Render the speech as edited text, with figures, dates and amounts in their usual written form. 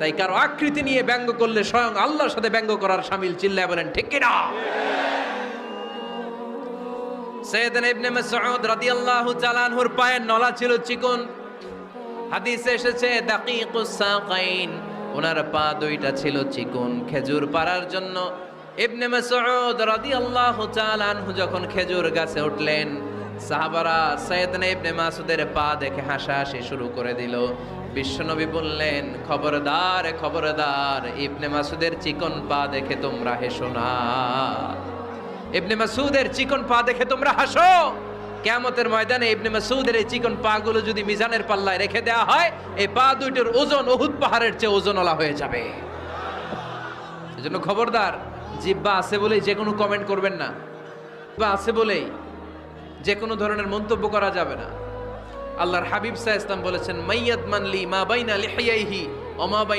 তাই কারো আকৃতি নিয়ে ব্যঙ্গ করলে স্বয়ং আল্লাহর সাথে ব্যঙ্গ করার শামিল। চিল্লায় বলেন ঠিক কিনা? সাইয়েদনা ইবনে মাসউদ রাদিয়াল্লাহু তাআলা আনহুর পায়ের নলা ছিল চিকন। হাদিসে এসেছে দাকিকুস সাকাইন, ওনার পা দুইটা ছিল চিকন। খেজুর পাড়ার জন্য ইবনে মাসউদ রাদিয়াল্লাহু তাআলা আনহু যখন খেজুর গাছে উঠলেন, সাহাবারা সাইয়েদনা ইবনে মাসউদের পা দেখে হাসাহাসি শুরু করে দিল। বিশ্বনবী বললেন, খবরদার খবরদার, ইবনে মাসউদের চিকন পা দেখে তোমরা হেসো না। ইবনে মাসউদের চিকন পা দেখে তোমরা হাসো। কিয়ামতের ময়দানে ইবনে মাসউদের এই চিকন পা গুলো যদি মিজানের পাল্লায় রেখে দেওয়া হয়, এই পা দুইটার ওজন উহুদ পাহাড়ের চেয়ে ওজনওয়ালা হয়ে যাবে। এজন্য খবরদার, জিহ্বা আছে বলেই যে কোনো কমেন্ট করবেন না, বা আছে বলেই যে কোনো ধরনের মন্তব্য করা যাবে না। আল্লাহর হাবিব সাল্লাল্লাহু আলাইহি ওয়াসাল্লাম বলেছেন, মাইয়াদ মানলি মা বাইনা লিহিয়াইহি ওয়া মা